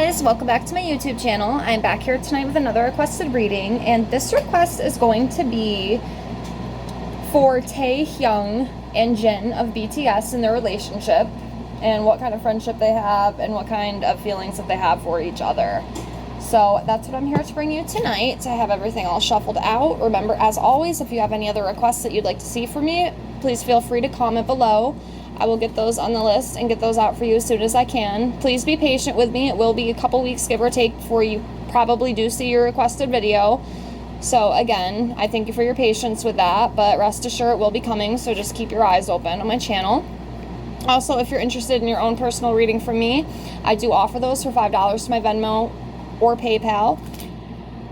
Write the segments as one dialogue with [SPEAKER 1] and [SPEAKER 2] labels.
[SPEAKER 1] guys, welcome back to my YouTube channel. I'm back here tonight with another requested reading, and this request is going to be for Taehyung and Jin of BTS and their relationship, and what kind of friendship they have, and what kind of feelings that they have for each other. So that's what I'm here to bring you tonight. I have everything all shuffled out. Remember, as always, if you have any other requests that you'd like to see from me, please feel free to comment below. I will get those on the list and get those out for you as soon as I can. Please be patient with me. It will be a couple weeks, give or take, before you probably do see your requested video. So again, I thank you for your patience with that, but rest assured it will be coming, so just keep your eyes open on my channel. Also, if you're interested in your own personal reading from me, I do offer those for $5 to my Venmo or PayPal.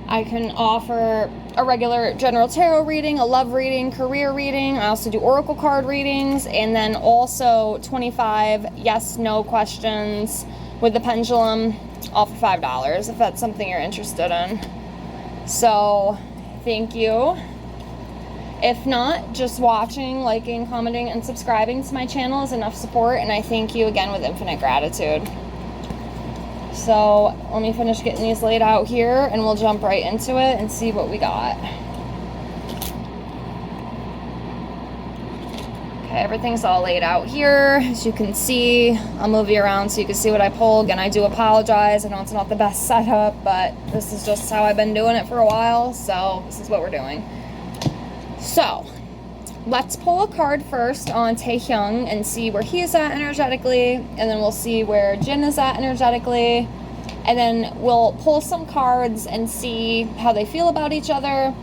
[SPEAKER 1] I can offer a regular general tarot reading, a love reading, career reading. I also do oracle card readings, and then also 25 yes/no questions with the pendulum, all for $5 if that's something you're interested in. So, thank you. If not, just watching, liking, commenting, and subscribing to my channel is enough support, and I thank you again with infinite gratitude. So let me finish getting these laid out here, and we'll jump right into it and see what we got. Okay, everything's all laid out here. As you can see, I'll move you around so you can see what I pulled. Again, I do apologize. I know it's not the best setup, but this is just how I've been doing it for a while, so this is what we're doing. So, let's pull a card first on Taehyung and see where he is at energetically, and then we'll see where Jin is at energetically, and then we'll pull some cards and see how they feel about each other,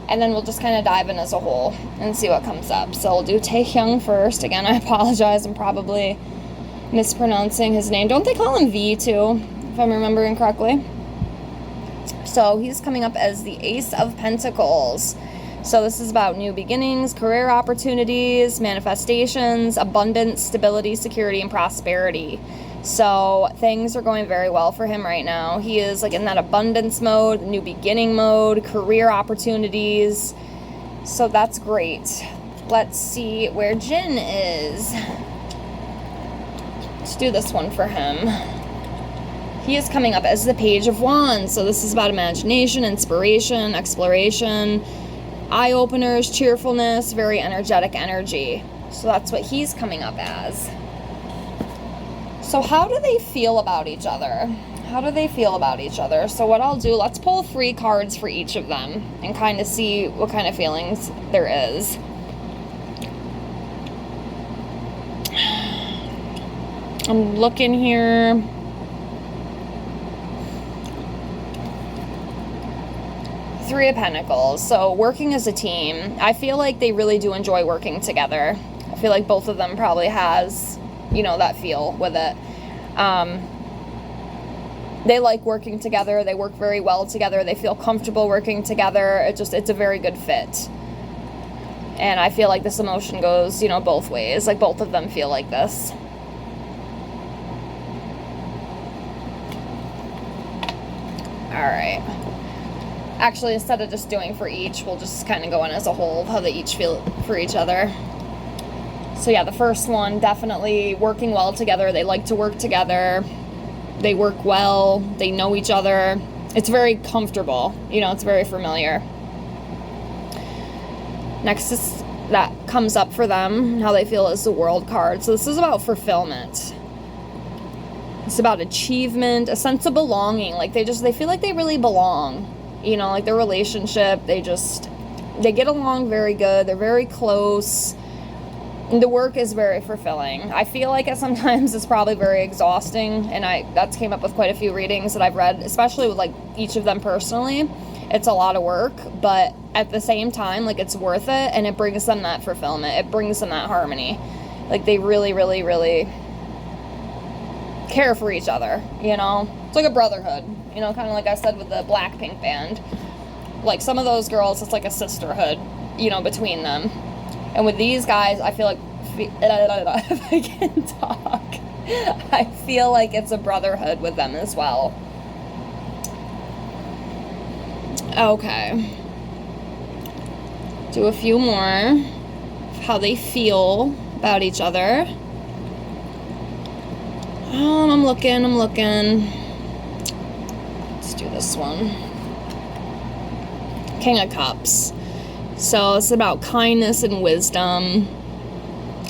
[SPEAKER 1] and then we'll just kind of dive in as a whole and see what comes up. So we'll do Taehyung first. Again, I apologize, I'm probably mispronouncing his name. Don't they call him V too, if I'm remembering correctly? So he's coming up as the Ace of Pentacles. So this is about new beginnings, career opportunities, manifestations, abundance, stability, security, and prosperity. So things are going very well for him right now. He is like in that abundance mode, new beginning mode, career opportunities. So that's great. Let's see where Jin is. Let's do this one for him. He is coming up as the Page of Wands. So this is about imagination, inspiration, exploration, eye-openers, cheerfulness, very energetic energy. So that's what he's coming up as. So how do they feel about each other? How do they feel about each other? So what I'll do, let's pull 3 cards for each of them and kind of see what kind of feelings there is. I'm looking here. Three of Pentacles. So working as a team. I feel like they really do enjoy working together. I feel like both of them probably has, you know, that feel with it. They like working together. They work very well together. They feel comfortable working together. It's a very good fit. And I feel like this emotion goes, you know, both ways. Like both of them feel like this. All right. Actually, instead of just doing for each, we'll just kind of go in as a whole, how they each feel for each other. So yeah, the first one, definitely working well together. They like to work together. They work well. They know each other. It's very comfortable. You know, it's very familiar. Next is that comes up for them, how they feel is the World card. So this is about fulfillment. It's about achievement, a sense of belonging. Like they feel like they really belong. You know, like their relationship, they get along very good. They're very close. The work is very fulfilling. I feel like sometimes it's probably very exhausting, and that's came up with quite a few readings that I've read, especially with like each of them personally. It's a lot of work, but at the same time, like it's worth it, and it brings them that fulfillment. It brings them that harmony. Like they really, really, really care for each other, you know? It's like a brotherhood, you know, kind of like I said with the Blackpink band. Like some of those girls, it's like a sisterhood, you know, between them. And with these guys, I feel like, if I can talk, I feel like it's a brotherhood with them as well. Okay. Do a few more. How they feel about each other. I'm looking. do this one. King of Cups. So it's about kindness and wisdom,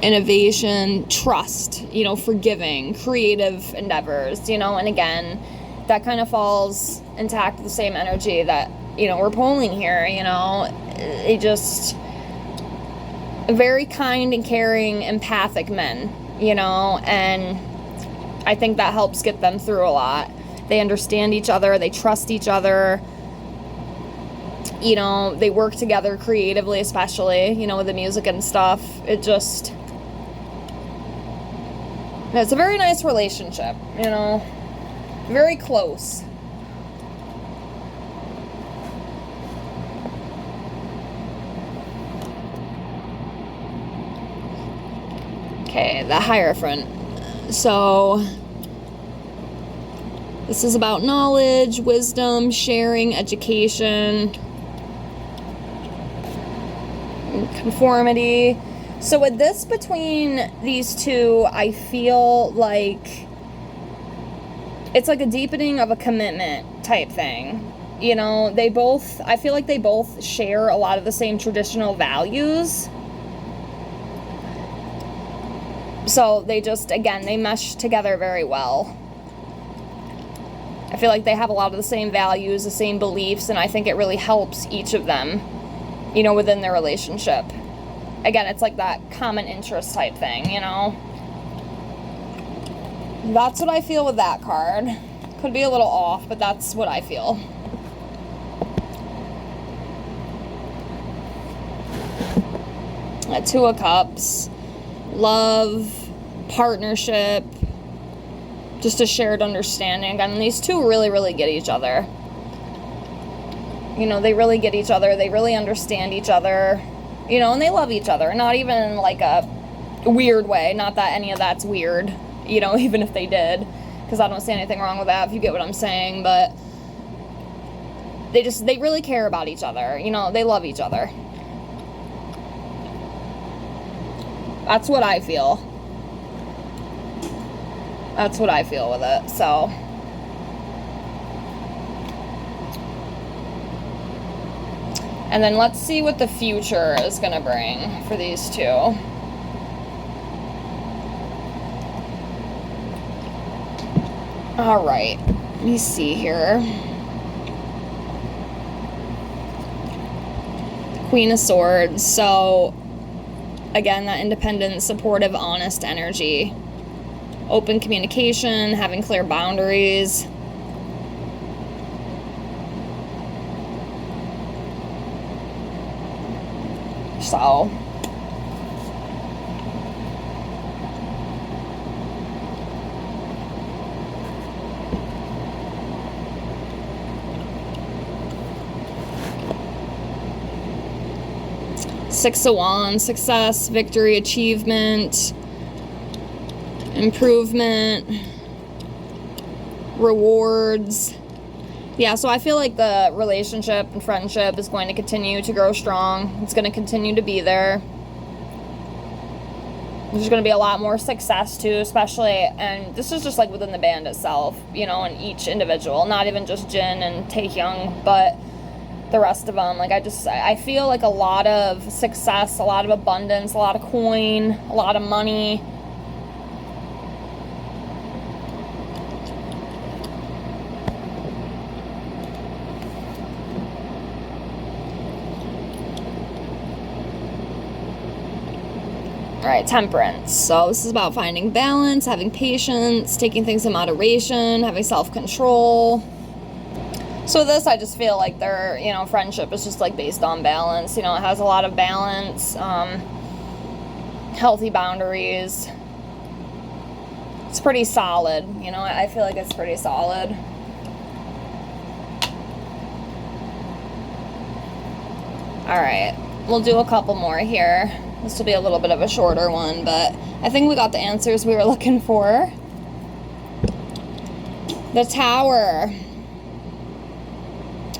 [SPEAKER 1] innovation, trust, forgiving, creative endeavors, and again, that kind of falls intact with the same energy that, we're pulling here, it just, very kind and caring, empathic men, and I think that helps get them through a lot. They understand each other, they trust each other, they work together creatively, especially, with the music and stuff. It's a very nice relationship, very close. Okay, the Hierophant. So this is about knowledge, wisdom, sharing, education, conformity. So with this, between these two, I feel like it's like a deepening of a commitment type thing. I feel like they both share a lot of the same traditional values. So they just, again, they mesh together very well. I feel like they have a lot of the same values, the same beliefs, and I think it really helps each of them, within their relationship. Again, it's like that common interest type thing, That's what I feel with that card. Could be a little off, but that's what I feel. Two of Cups. Love, partnership, just a shared understanding. Again, these two really, really get each other. They really get each other. They really understand each other, and they love each other. Not even in like a weird way. Not that any of that's weird, even if they did, because I don't see anything wrong with that, if you get what I'm saying. But they really care about each other. They love each other. That's what I feel. That's what I feel with it. So, and then let's see what the future is going to bring for these two. All right. Let me see here. Queen of Swords. So, again, that independent, supportive, honest energy. Open communication, having clear boundaries. So. Six of Wands, success, victory, achievement, improvement, rewards. Yeah, so I feel like the relationship and friendship is going to continue to grow strong. It's going to continue to be there. There's going to be a lot more success too, especially, and this is just like within the band itself, and each individual, not even just Jin and Taehyung, but the rest of them. Like, I feel like a lot of success, a lot of abundance, a lot of coin, a lot of money. All right, Temperance. So this is about finding balance, having patience, taking things in moderation, having self-control. So this, I just feel like their, friendship is just like based on balance. It has a lot of balance, healthy boundaries. It's pretty solid. I feel like it's pretty solid. All right, we'll do a couple more here. This will be a little bit of a shorter one, but I think we got the answers we were looking for. The Tower.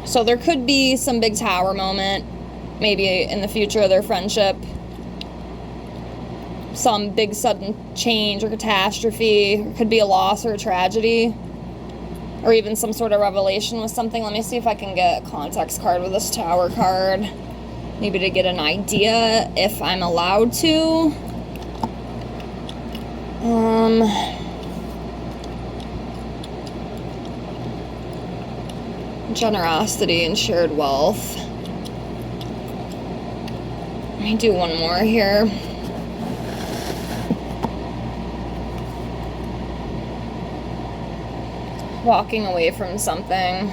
[SPEAKER 1] So there could be some big tower moment, maybe in the future of their friendship. Some big sudden change or catastrophe. It could be a loss or a tragedy. or even some sort of revelation with something. Let me see if I can get a context card with this Tower card. Maybe to get an idea if I'm allowed to. Generosity and shared wealth. Let me do one more here. Walking away from something.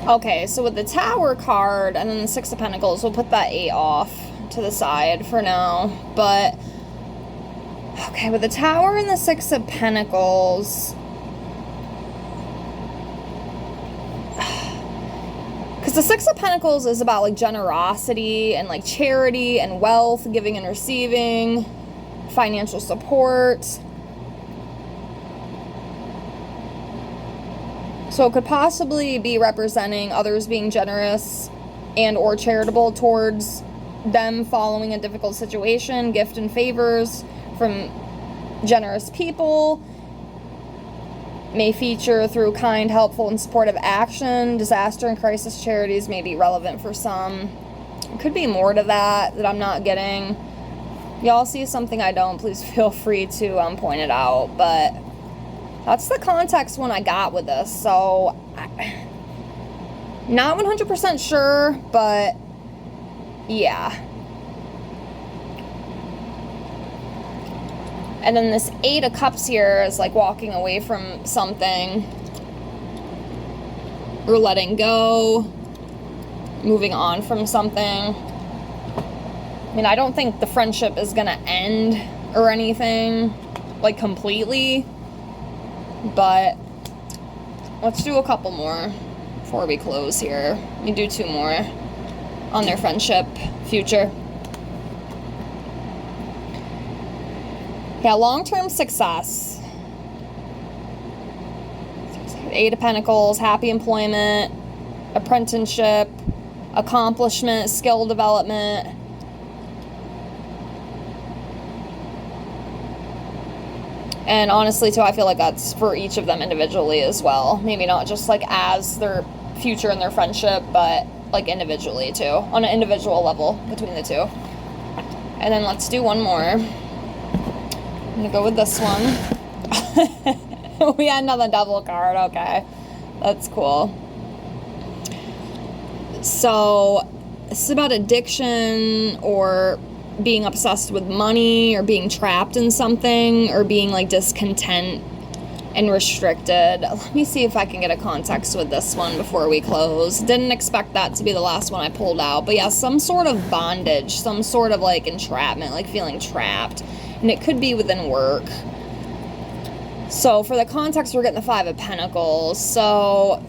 [SPEAKER 1] Okay, so with the Tower card and then the Six of Pentacles, we'll put that 8 off to the side for now. But, okay, with the Tower and the Six of Pentacles, because the Six of Pentacles is about, like, generosity and, like, charity and wealth, giving and receiving, financial support. So it could possibly be representing others being generous and or charitable towards them following a difficult situation, gift and favors from generous people. May feature through kind, helpful, and supportive action. Disaster and crisis charities may be relevant for some. It could be more to that I'm not getting. Y'all see something I don't, please feel free to point it out. But that's the context one I got with this. So, not 100% sure, but yeah. And then this 8 of Cups here is like walking away from something. Or letting go. Moving on from something. I mean, I don't think the friendship is going to end or anything, like, completely. But let's do a couple more before we close here. Let me do 2 more on their friendship future. Yeah, long-term success. 8 of Pentacles, happy employment, apprenticeship, accomplishment, skill development. And honestly, too, I feel like that's for each of them individually as well. Maybe not just, like, as their future and their friendship, but, like, individually, too. On an individual level between the two. And then let's do one more. I'm going to go with this one. We had another double card. Okay. That's cool. So, this is about addiction or being obsessed with money or being trapped in something or being, like, discontent and restricted. Let me see if I can get a context with this one before we close. Didn't expect that to be the last one I pulled out. But yeah, some sort of bondage, some sort of, like, entrapment, like feeling trapped. And it could be within work. So for the context, we're getting the 5 of Pentacles. So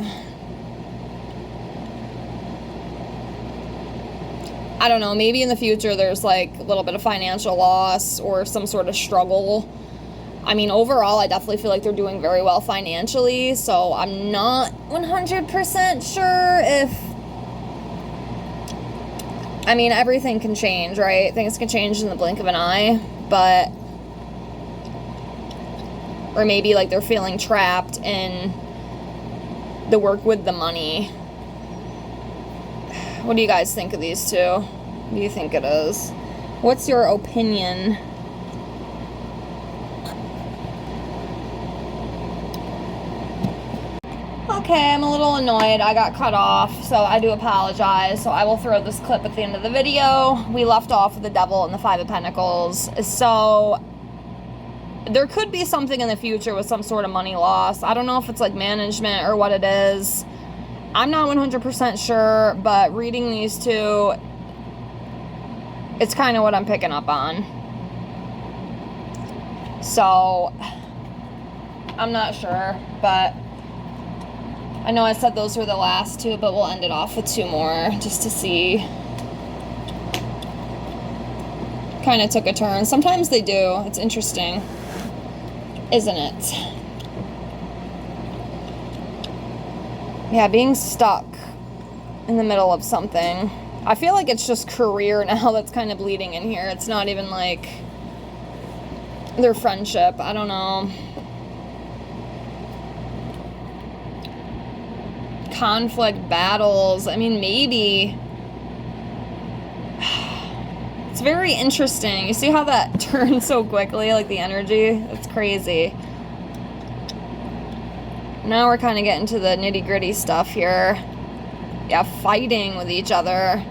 [SPEAKER 1] I don't know, maybe in the future there's, like, a little bit of financial loss or some sort of struggle. I mean, overall, I definitely feel like they're doing very well financially, so I'm not 100% sure if... I mean, everything can change, right? Things can change in the blink of an eye, but... Or maybe, like, they're feeling trapped in the work with the money. What do you guys think of these two? What do you think it is? What's your opinion? Okay, I'm a little annoyed. I got cut off, so I do apologize. So I will throw this clip at the end of the video. We left off with the Devil and the 5 of Pentacles. So there could be something in the future with some sort of money loss. I don't know if it's, like, management or what it is. I'm not 100% sure, but reading these two, it's kind of what I'm picking up on. So, I'm not sure, but I know I said those were the last 2, but we'll end it off with 2 more just to see. Kind of took a turn. Sometimes they do. It's interesting, isn't it? Yeah, being stuck. in the middle of something. I feel like it's just career now that's kind of bleeding in here. It's not even like their friendship. I don't know. Conflict, battles. I mean, maybe. It's very interesting. You see how that turns so quickly, like the energy? It's crazy. Now we're kind of getting to the nitty-gritty stuff here. Yeah, fighting with each other.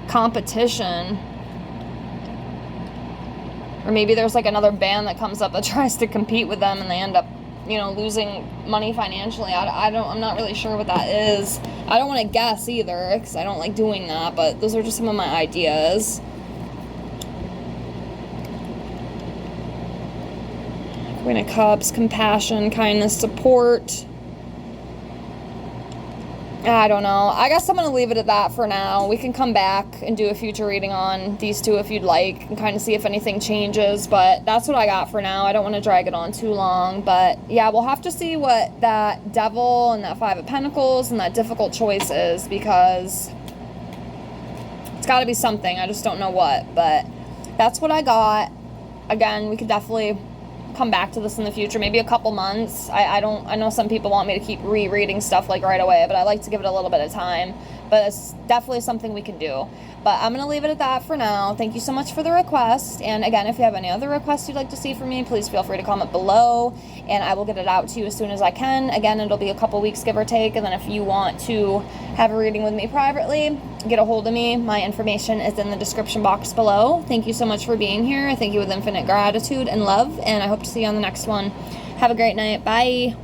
[SPEAKER 1] Competition. Or maybe there's like another band that comes up that tries to compete with them and they end up, you know, losing money financially. I'm not really sure what that is. I don't want to guess either because I don't like doing that, but those are just some of my ideas. Queen of Cups, compassion, kindness, support. I don't know. I guess I'm going to leave it at that for now. We can come back and do a future reading on these two if you'd like and kind of see if anything changes, but that's what I got for now. I don't want to drag it on too long, but yeah, we'll have to see what that Devil and that Five of Pentacles and that difficult choice is, because it's got to be something. I just don't know what, but that's what I got. Again, we could definitely come back to this in the future, maybe a couple months. I know some people want me to keep rereading stuff like right away, but I like to give it a little bit of time. But it's definitely something we can do. But I'm gonna leave it at that for now. Thank you so much for the request, and again, if you have any other requests you'd like to see from me, please feel free to comment below and I will get it out to you as soon as I can. Again, it'll be a couple weeks, give or take, and then if you want to have a reading with me privately, get a hold of me. My information is in the description box below. Thank you so much for being here. I thank you with infinite gratitude and love, and I hope to see you on the next one. Have a great night. Bye.